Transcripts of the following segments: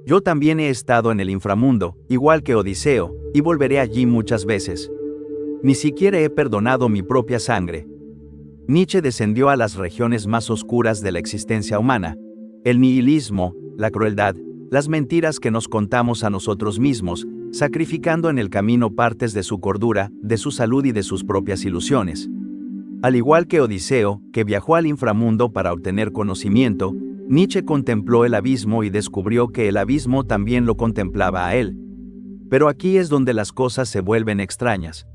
Yo también he estado en el inframundo, igual que Odiseo, y volveré allí muchas veces. Ni siquiera he perdonado mi propia sangre. Nietzsche descendió a las regiones más oscuras de la existencia humana. El nihilismo, la crueldad, las mentiras que nos contamos a nosotros mismos, sacrificando en el camino partes de su cordura, de su salud y de sus propias ilusiones. Al igual que Odiseo, que viajó al inframundo para obtener conocimiento, Nietzsche contempló el abismo y descubrió que el abismo también lo contemplaba a él. Pero aquí es donde las cosas se vuelven extrañas.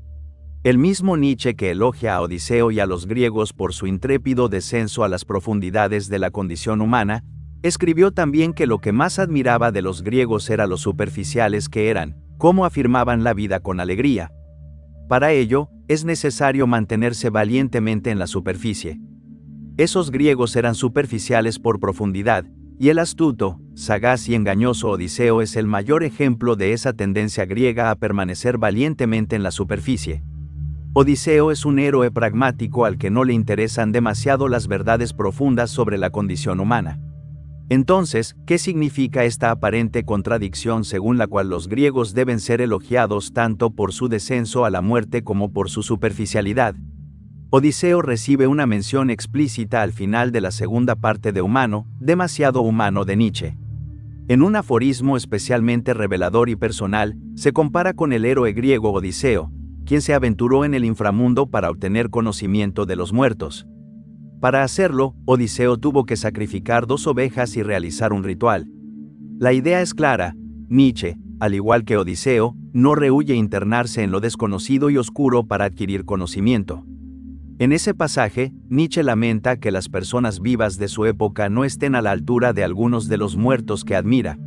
El mismo Nietzsche que elogia a Odiseo y a los griegos por su intrépido descenso a las profundidades de la condición humana, escribió también que lo que más admiraba de los griegos era lo superficiales que eran, cómo afirmaban la vida con alegría. Para ello, es necesario mantenerse valientemente en la superficie. Esos griegos eran superficiales por profundidad, y el astuto, sagaz y engañoso Odiseo es el mayor ejemplo de esa tendencia griega a permanecer valientemente en la superficie. Odiseo es un héroe pragmático al que no le interesan demasiado las verdades profundas sobre la condición humana. Entonces, ¿qué significa esta aparente contradicción según la cual los griegos deben ser elogiados tanto por su descenso a la muerte como por su superficialidad? Odiseo recibe una mención explícita al final de la segunda parte de Humano, demasiado humano de Nietzsche. En un aforismo especialmente revelador y personal, se compara con el héroe griego Odiseo, quien se aventuró en el inframundo para obtener conocimiento de los muertos. Para hacerlo, Odiseo tuvo que sacrificar 2 ovejas y realizar un ritual. La idea es clara: Nietzsche, al igual que Odiseo, no rehúye internarse en lo desconocido y oscuro para adquirir conocimiento. En ese pasaje, Nietzsche lamenta que las personas vivas de su época no estén a la altura de algunos de los muertos que admira.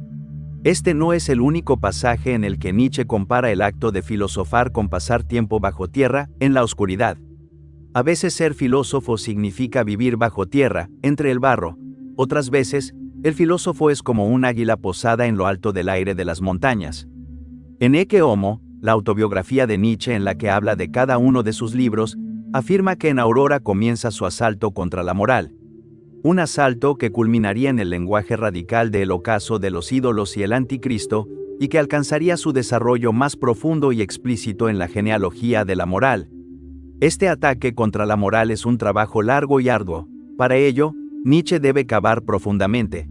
Este no es el único pasaje en el que Nietzsche compara el acto de filosofar con pasar tiempo bajo tierra, en la oscuridad. A veces ser filósofo significa vivir bajo tierra, entre el barro. Otras veces, el filósofo es como un águila posada en lo alto del aire de las montañas. En Ecce Homo, la autobiografía de Nietzsche en la que habla de cada uno de sus libros, afirma que en Aurora comienza su asalto contra la moral. Un asalto que culminaría en el lenguaje radical del ocaso de los ídolos y el anticristo, y que alcanzaría su desarrollo más profundo y explícito en la genealogía de la moral. Este ataque contra la moral es un trabajo largo y arduo. Para ello, Nietzsche debe cavar profundamente.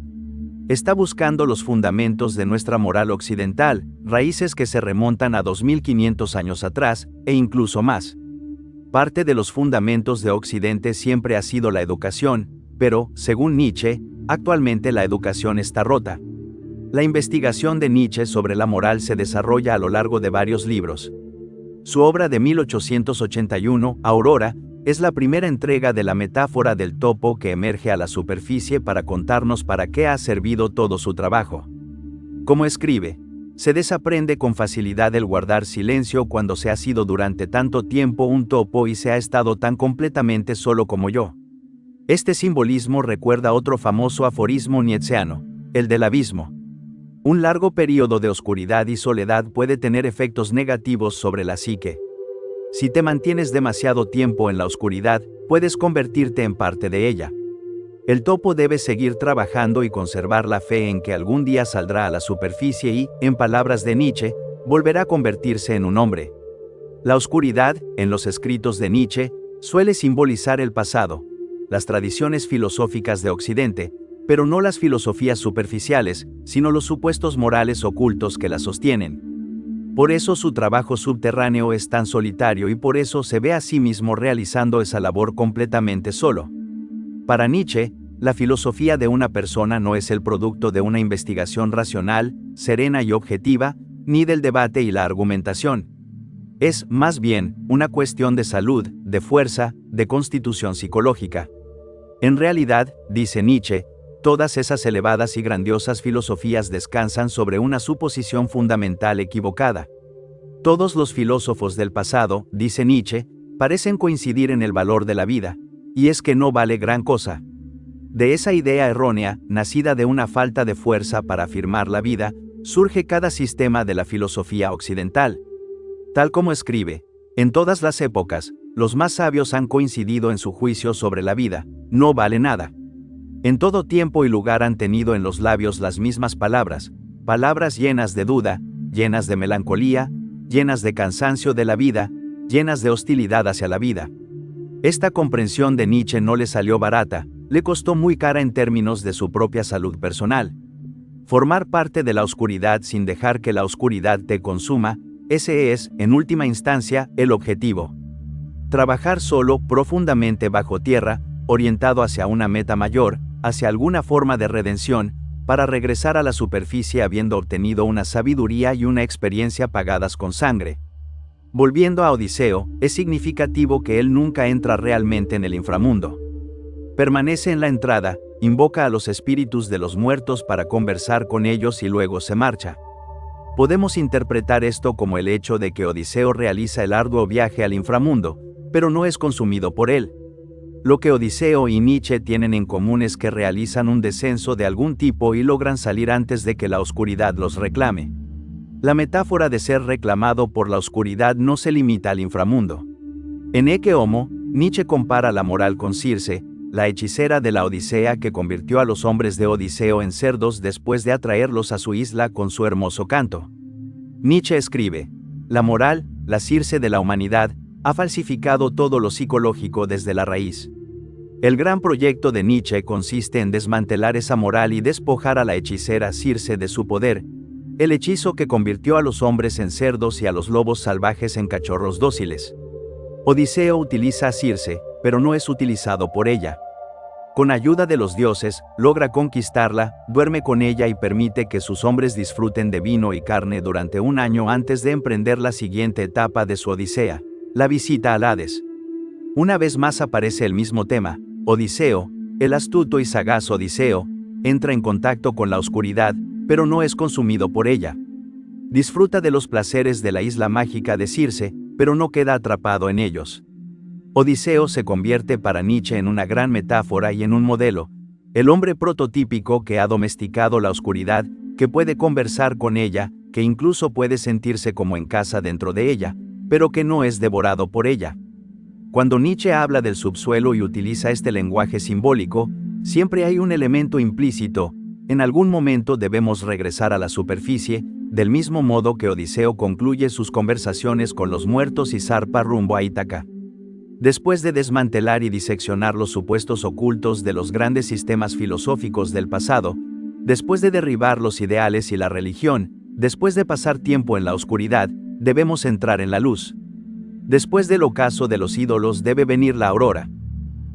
Está buscando los fundamentos de nuestra moral occidental, raíces que se remontan a 2500 años atrás, e incluso más. Parte de los fundamentos de Occidente siempre ha sido la educación, pero, según Nietzsche, actualmente la educación está rota. La investigación de Nietzsche sobre la moral se desarrolla a lo largo de varios libros. Su obra de 1881, Aurora, es la primera entrega de la metáfora del topo que emerge a la superficie para contarnos para qué ha servido todo su trabajo. Como escribe, se desaprende con facilidad el guardar silencio cuando se ha sido durante tanto tiempo un topo y se ha estado tan completamente solo como yo. Este simbolismo recuerda otro famoso aforismo nietzscheano, el del abismo. Un largo periodo de oscuridad y soledad puede tener efectos negativos sobre la psique. Si te mantienes demasiado tiempo en la oscuridad, puedes convertirte en parte de ella. El topo debe seguir trabajando y conservar la fe en que algún día saldrá a la superficie y, en palabras de Nietzsche, volverá a convertirse en un hombre. La oscuridad, en los escritos de Nietzsche, suele simbolizar el pasado, las tradiciones filosóficas de Occidente, pero no las filosofías superficiales, sino los supuestos morales ocultos que las sostienen. Por eso su trabajo subterráneo es tan solitario y por eso se ve a sí mismo realizando esa labor completamente solo. Para Nietzsche, la filosofía de una persona no es el producto de una investigación racional, serena y objetiva, ni del debate y la argumentación. Es, más bien, una cuestión de salud, de fuerza, de constitución psicológica. En realidad, dice Nietzsche, todas esas elevadas y grandiosas filosofías descansan sobre una suposición fundamental equivocada. Todos los filósofos del pasado, dice Nietzsche, parecen coincidir en el valor de la vida, y es que no vale gran cosa. De esa idea errónea, nacida de una falta de fuerza para afirmar la vida, surge cada sistema de la filosofía occidental. Tal como escribe, en todas las épocas, los más sabios han coincidido en su juicio sobre la vida, no vale nada. En todo tiempo y lugar han tenido en los labios las mismas palabras, palabras llenas de duda, llenas de melancolía, llenas de cansancio de la vida, llenas de hostilidad hacia la vida. Esta comprensión de Nietzsche no le salió barata, le costó muy cara en términos de su propia salud personal. Formar parte de la oscuridad sin dejar que la oscuridad te consuma, ese es, en última instancia, el objetivo. Trabajar solo, profundamente bajo tierra, orientado hacia una meta mayor, hacia alguna forma de redención, para regresar a la superficie habiendo obtenido una sabiduría y una experiencia pagadas con sangre. Volviendo a Odiseo, es significativo que él nunca entra realmente en el inframundo. Permanece en la entrada, invoca a los espíritus de los muertos para conversar con ellos y luego se marcha. Podemos interpretar esto como el hecho de que Odiseo realiza el arduo viaje al inframundo, pero no es consumido por él. Lo que Odiseo y Nietzsche tienen en común es que realizan un descenso de algún tipo y logran salir antes de que la oscuridad los reclame. La metáfora de ser reclamado por la oscuridad no se limita al inframundo. En Ecce Homo, Nietzsche compara la moral con Circe, la hechicera de la Odisea que convirtió a los hombres de Odiseo en cerdos después de atraerlos a su isla con su hermoso canto. Nietzsche escribe: la moral, la Circe de la humanidad, ha falsificado todo lo psicológico desde la raíz. El gran proyecto de Nietzsche consiste en desmantelar esa moral y despojar a la hechicera Circe de su poder, el hechizo que convirtió a los hombres en cerdos y a los lobos salvajes en cachorros dóciles. Odiseo utiliza a Circe, pero no es utilizado por ella. Con ayuda de los dioses, logra conquistarla, duerme con ella y permite que sus hombres disfruten de vino y carne durante un año antes de emprender la siguiente etapa de su odisea, la visita al Hades. Una vez más aparece el mismo tema. Odiseo, el astuto y sagaz Odiseo, entra en contacto con la oscuridad, pero no es consumido por ella. Disfruta de los placeres de la isla mágica de Circe, pero no queda atrapado en ellos. Odiseo se convierte para Nietzsche en una gran metáfora y en un modelo, el hombre prototípico que ha domesticado la oscuridad, que puede conversar con ella, que incluso puede sentirse como en casa dentro de ella, pero que no es devorado por ella. Cuando Nietzsche habla del subsuelo y utiliza este lenguaje simbólico, siempre hay un elemento implícito: en algún momento debemos regresar a la superficie, del mismo modo que Odiseo concluye sus conversaciones con los muertos y zarpa rumbo a Ítaca. Después de desmantelar y diseccionar los supuestos ocultos de los grandes sistemas filosóficos del pasado, después de derribar los ideales y la religión, después de pasar tiempo en la oscuridad, debemos entrar en la luz. Después del ocaso de los ídolos debe venir la aurora.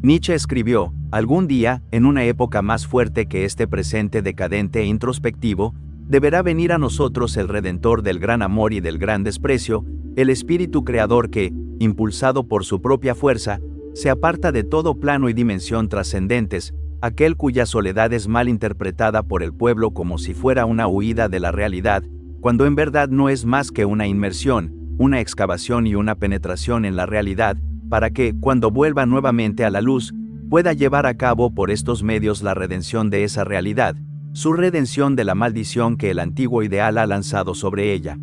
Nietzsche escribió: algún día, en una época más fuerte que este presente decadente e introspectivo, deberá venir a nosotros el Redentor del gran amor y del gran desprecio, el espíritu creador que, impulsado por su propia fuerza, se aparta de todo plano y dimensión trascendentes, aquel cuya soledad es mal interpretada por el pueblo como si fuera una huida de la realidad, cuando en verdad no es más que una inmersión, una excavación y una penetración en la realidad, para que, cuando vuelva nuevamente a la luz, pueda llevar a cabo por estos medios la redención de esa realidad, su redención de la maldición que el antiguo ideal ha lanzado sobre ella.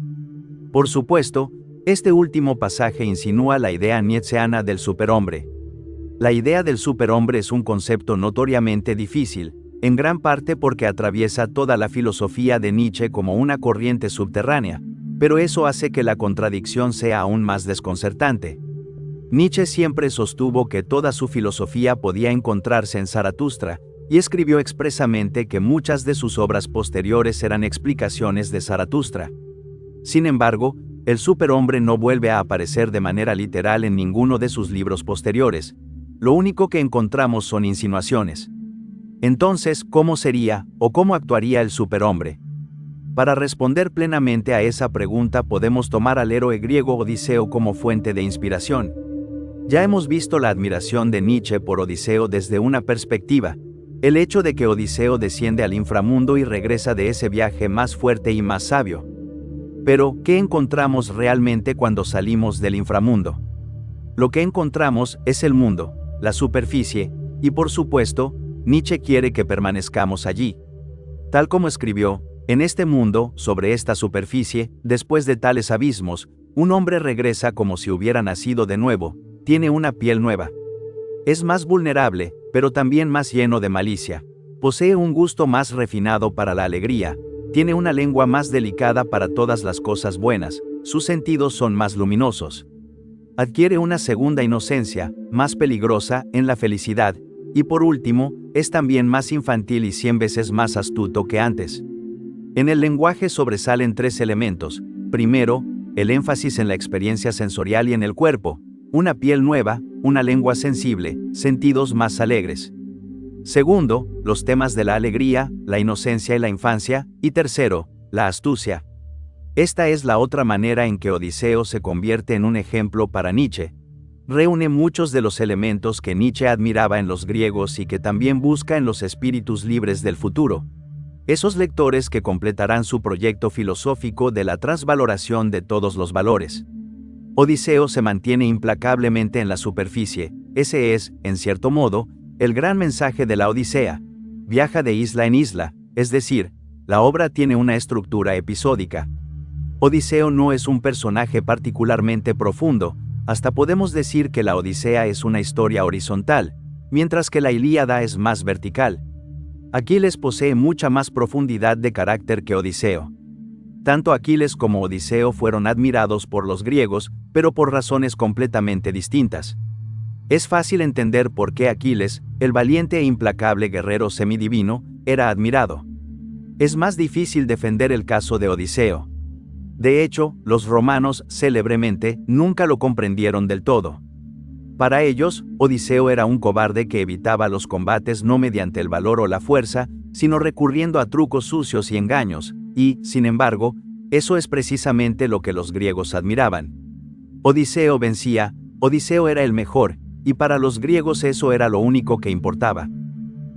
Por supuesto, este último pasaje insinúa la idea nietzscheana del superhombre. La idea del superhombre es un concepto notoriamente difícil, en gran parte porque atraviesa toda la filosofía de Nietzsche como una corriente subterránea, pero eso hace que la contradicción sea aún más desconcertante. Nietzsche siempre sostuvo que toda su filosofía podía encontrarse en Zaratustra, y escribió expresamente que muchas de sus obras posteriores eran explicaciones de Zaratustra. Sin embargo, el superhombre no vuelve a aparecer de manera literal en ninguno de sus libros posteriores. Lo único que encontramos son insinuaciones. Entonces, ¿cómo sería, o cómo actuaría el superhombre? Para responder plenamente a esa pregunta podemos tomar al héroe griego Odiseo como fuente de inspiración. Ya hemos visto la admiración de Nietzsche por Odiseo desde una perspectiva, el hecho de que Odiseo desciende al inframundo y regresa de ese viaje más fuerte y más sabio. Pero, ¿qué encontramos realmente cuando salimos del inframundo? Lo que encontramos es el mundo, la superficie, y por supuesto, Nietzsche quiere que permanezcamos allí. Tal como escribió: en este mundo, sobre esta superficie, después de tales abismos, un hombre regresa como si hubiera nacido de nuevo, tiene una piel nueva. Es más vulnerable, pero también más lleno de malicia. Posee un gusto más refinado para la alegría, Tiene una lengua más delicada para todas las cosas buenas, sus sentidos son más luminosos. Adquiere una segunda inocencia, más peligrosa, en la felicidad, y por último, es también más infantil y 100 veces más astuto que antes. En el lenguaje sobresalen 3 elementos. Primero, el énfasis en la experiencia sensorial y en el cuerpo, una piel nueva, una lengua sensible, sentidos más alegres. Segundo, los temas de la alegría, la inocencia y la infancia, y tercero, la astucia. Esta es la otra manera en que Odiseo se convierte en un ejemplo para Nietzsche. Reúne muchos de los elementos que Nietzsche admiraba en los griegos y que también busca en los espíritus libres del futuro. Esos lectores que completarán su proyecto filosófico de la transvaloración de todos los valores. Odiseo se mantiene implacablemente en la superficie, ese es, en cierto modo, el gran mensaje de la Odisea. Viaja de isla en isla, es decir, la obra tiene una estructura episódica. Odiseo no es un personaje particularmente profundo, hasta podemos decir que la Odisea es una historia horizontal, mientras que la Ilíada es más vertical. Aquiles posee mucha más profundidad de carácter que Odiseo. Tanto Aquiles como Odiseo fueron admirados por los griegos, pero por razones completamente distintas. Es fácil entender por qué Aquiles, el valiente e implacable guerrero semidivino, era admirado. Es más difícil defender el caso de Odiseo. De hecho, los romanos, célebremente, nunca lo comprendieron del todo. Para ellos, Odiseo era un cobarde que evitaba los combates no mediante el valor o la fuerza, sino recurriendo a trucos sucios y engaños, y, sin embargo, eso es precisamente lo que los griegos admiraban. Odiseo vencía, Odiseo era el mejor, y para los griegos eso era lo único que importaba.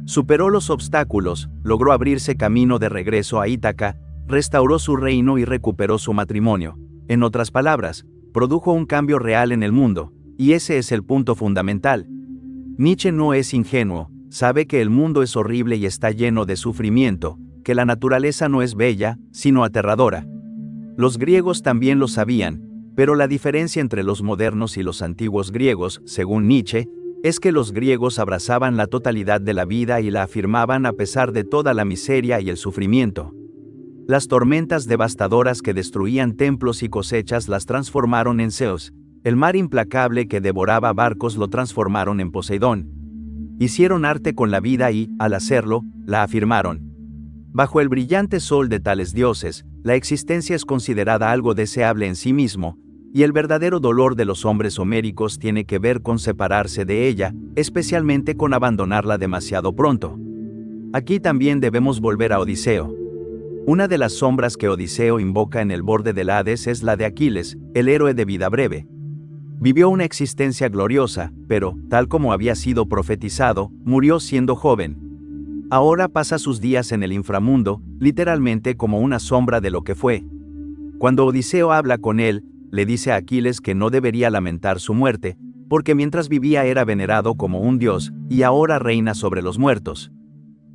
Superó los obstáculos, logró abrirse camino de regreso a Ítaca, restauró su reino y recuperó su matrimonio. En otras palabras, produjo un cambio real en el mundo, y ese es el punto fundamental. Nietzsche no es ingenuo, sabe que el mundo es horrible y está lleno de sufrimiento, que la naturaleza no es bella, sino aterradora. Los griegos también lo sabían, pero la diferencia entre los modernos y los antiguos griegos, según Nietzsche, es que los griegos abrazaban la totalidad de la vida y la afirmaban a pesar de toda la miseria y el sufrimiento. Las tormentas devastadoras que destruían templos y cosechas las transformaron en Zeus, el mar implacable que devoraba barcos lo transformaron en Poseidón. Hicieron arte con la vida y, al hacerlo, la afirmaron. Bajo el brillante sol de tales dioses, la existencia es considerada algo deseable en sí mismo, y el verdadero dolor de los hombres homéricos tiene que ver con separarse de ella, especialmente con abandonarla demasiado pronto. Aquí también debemos volver a Odiseo. Una de las sombras que Odiseo invoca en el borde del Hades es la de Aquiles, el héroe de vida breve. Vivió una existencia gloriosa, pero, tal como había sido profetizado, murió siendo joven. Ahora pasa sus días en el inframundo, literalmente como una sombra de lo que fue. Cuando Odiseo habla con él, le dice a Aquiles que no debería lamentar su muerte, porque mientras vivía era venerado como un dios, y ahora reina sobre los muertos.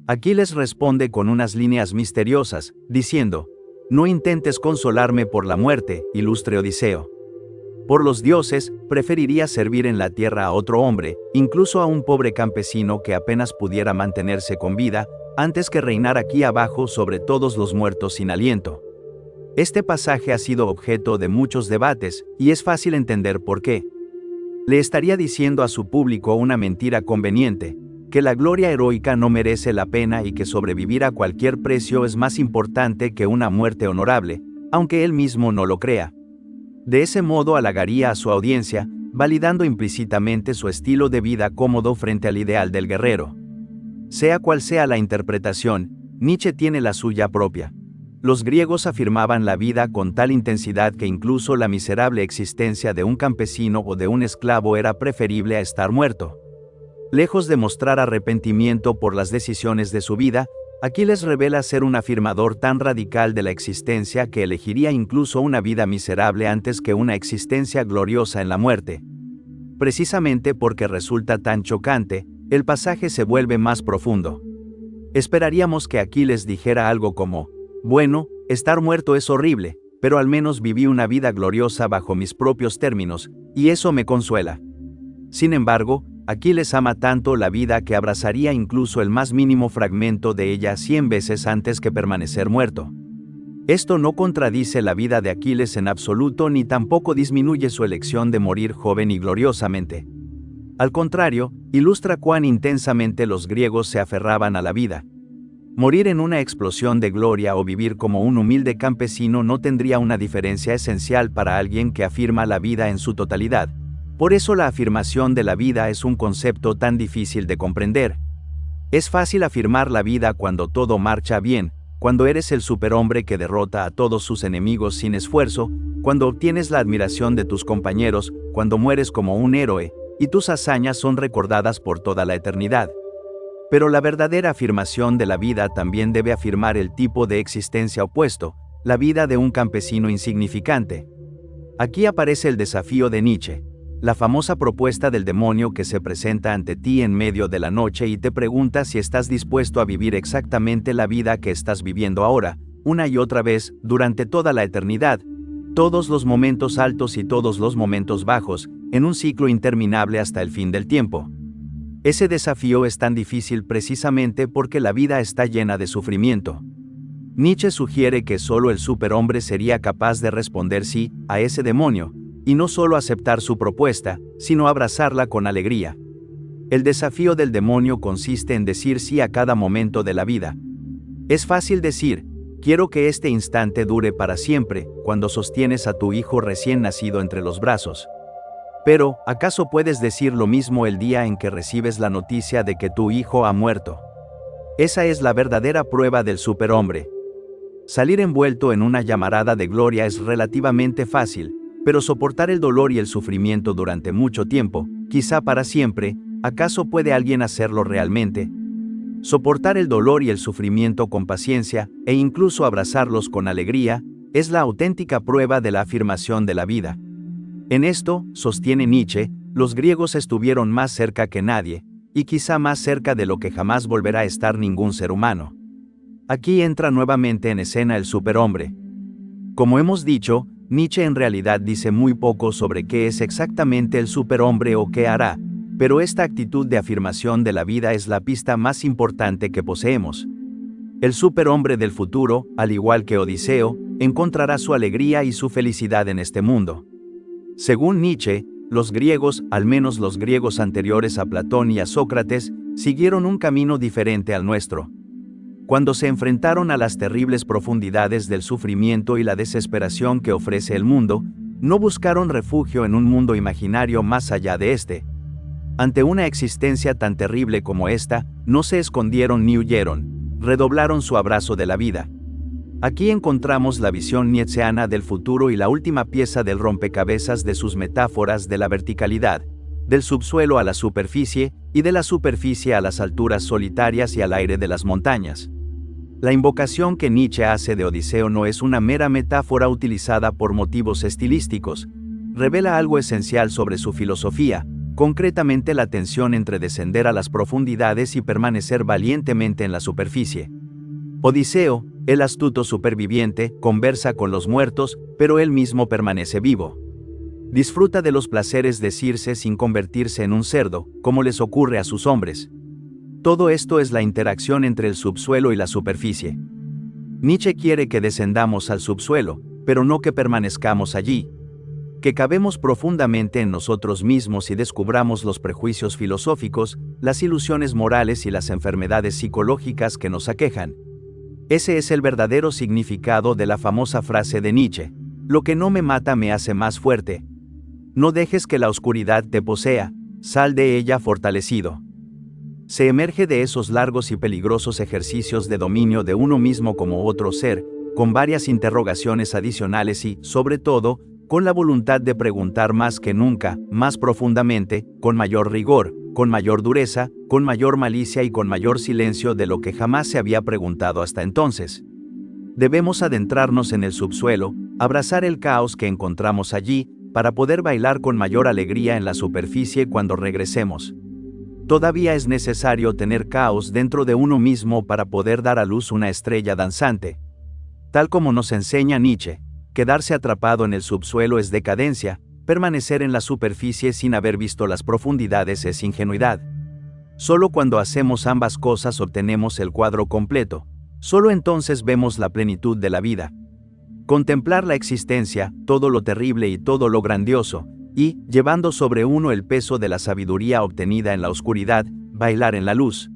Aquiles responde con unas líneas misteriosas, diciendo: «No intentes consolarme por la muerte, ilustre Odiseo. Por los dioses, preferiría servir en la tierra a otro hombre, incluso a un pobre campesino que apenas pudiera mantenerse con vida, antes que reinar aquí abajo sobre todos los muertos sin aliento». Este pasaje ha sido objeto de muchos debates, y es fácil entender por qué. Le estaría diciendo a su público una mentira conveniente, que la gloria heroica no merece la pena y que sobrevivir a cualquier precio es más importante que una muerte honorable, aunque él mismo no lo crea. De ese modo halagaría a su audiencia, validando implícitamente su estilo de vida cómodo frente al ideal del guerrero. Sea cual sea la interpretación, Nietzsche tiene la suya propia. Los griegos afirmaban la vida con tal intensidad que incluso la miserable existencia de un campesino o de un esclavo era preferible a estar muerto. Lejos de mostrar arrepentimiento por las decisiones de su vida, Aquiles revela ser un afirmador tan radical de la existencia que elegiría incluso una vida miserable antes que una existencia gloriosa en la muerte. Precisamente porque resulta tan chocante, el pasaje se vuelve más profundo. Esperaríamos que Aquiles dijera algo como: «Bueno, estar muerto es horrible, pero al menos viví una vida gloriosa bajo mis propios términos, y eso me consuela». Sin embargo, Aquiles ama tanto la vida que abrazaría incluso el más mínimo fragmento de ella 100 veces antes que permanecer muerto. Esto no contradice la vida de Aquiles en absoluto ni tampoco disminuye su elección de morir joven y gloriosamente. Al contrario, ilustra cuán intensamente los griegos se aferraban a la vida. Morir en una explosión de gloria o vivir como un humilde campesino no tendría una diferencia esencial para alguien que afirma la vida en su totalidad. Por eso la afirmación de la vida es un concepto tan difícil de comprender. Es fácil afirmar la vida cuando todo marcha bien, cuando eres el superhombre que derrota a todos sus enemigos sin esfuerzo, cuando obtienes la admiración de tus compañeros, cuando mueres como un héroe, y tus hazañas son recordadas por toda la eternidad. Pero la verdadera afirmación de la vida también debe afirmar el tipo de existencia opuesto, la vida de un campesino insignificante. Aquí aparece el desafío de Nietzsche, la famosa propuesta del demonio que se presenta ante ti en medio de la noche y te pregunta si estás dispuesto a vivir exactamente la vida que estás viviendo ahora, una y otra vez, durante toda la eternidad, todos los momentos altos y todos los momentos bajos, en un ciclo interminable hasta el fin del tiempo. Ese desafío es tan difícil precisamente porque la vida está llena de sufrimiento. Nietzsche sugiere que solo el superhombre sería capaz de responder sí a ese demonio, y no solo aceptar su propuesta, sino abrazarla con alegría. El desafío del demonio consiste en decir sí a cada momento de la vida. Es fácil decir, quiero que este instante dure para siempre, cuando sostienes a tu hijo recién nacido entre los brazos. Pero, ¿acaso puedes decir lo mismo el día en que recibes la noticia de que tu hijo ha muerto? Esa es la verdadera prueba del superhombre. Salir envuelto en una llamarada de gloria es relativamente fácil, pero soportar el dolor y el sufrimiento durante mucho tiempo, quizá para siempre, ¿acaso puede alguien hacerlo realmente? Soportar el dolor y el sufrimiento con paciencia, e incluso abrazarlos con alegría, es la auténtica prueba de la afirmación de la vida. En esto, sostiene Nietzsche, los griegos estuvieron más cerca que nadie, y quizá más cerca de lo que jamás volverá a estar ningún ser humano. Aquí entra nuevamente en escena el superhombre. Como hemos dicho, Nietzsche en realidad dice muy poco sobre qué es exactamente el superhombre o qué hará, pero esta actitud de afirmación de la vida es la pista más importante que poseemos. El superhombre del futuro, al igual que Odiseo, encontrará su alegría y su felicidad en este mundo. Según Nietzsche, los griegos, al menos los griegos anteriores a Platón y a Sócrates, siguieron un camino diferente al nuestro. Cuando se enfrentaron a las terribles profundidades del sufrimiento y la desesperación que ofrece el mundo, no buscaron refugio en un mundo imaginario más allá de este. Ante una existencia tan terrible como esta, no se escondieron ni huyeron, redoblaron su abrazo de la vida. Aquí encontramos la visión nietzscheana del futuro y la última pieza del rompecabezas de sus metáforas de la verticalidad, del subsuelo a la superficie y de la superficie a las alturas solitarias y al aire de las montañas. La invocación que Nietzsche hace de Odiseo no es una mera metáfora utilizada por motivos estilísticos, revela algo esencial sobre su filosofía, concretamente la tensión entre descender a las profundidades y permanecer valientemente en la superficie. Odiseo, el astuto superviviente, conversa con los muertos, pero él mismo permanece vivo. Disfruta de los placeres de Circe sin convertirse en un cerdo, como les ocurre a sus hombres. Todo esto es la interacción entre el subsuelo y la superficie. Nietzsche quiere que descendamos al subsuelo, pero no que permanezcamos allí. Que cavemos profundamente en nosotros mismos y descubramos los prejuicios filosóficos, las ilusiones morales y las enfermedades psicológicas que nos aquejan. Ese es el verdadero significado de la famosa frase de Nietzsche: lo que no me mata me hace más fuerte. No dejes que la oscuridad te posea, sal de ella fortalecido. Se emerge de esos largos y peligrosos ejercicios de dominio de uno mismo como otro ser, con varias interrogaciones adicionales y, sobre todo, con la voluntad de preguntar más que nunca, más profundamente, con mayor rigor, con mayor dureza, con mayor malicia y con mayor silencio de lo que jamás se había preguntado hasta entonces. Debemos adentrarnos en el subsuelo, abrazar el caos que encontramos allí, para poder bailar con mayor alegría en la superficie cuando regresemos. Todavía es necesario tener caos dentro de uno mismo para poder dar a luz una estrella danzante. Tal como nos enseña Nietzsche, quedarse atrapado en el subsuelo es decadencia, permanecer en la superficie sin haber visto las profundidades es ingenuidad. Solo cuando hacemos ambas cosas obtenemos el cuadro completo, solo entonces vemos la plenitud de la vida. Contemplar la existencia, todo lo terrible y todo lo grandioso, y, llevando sobre uno el peso de la sabiduría obtenida en la oscuridad, bailar en la luz.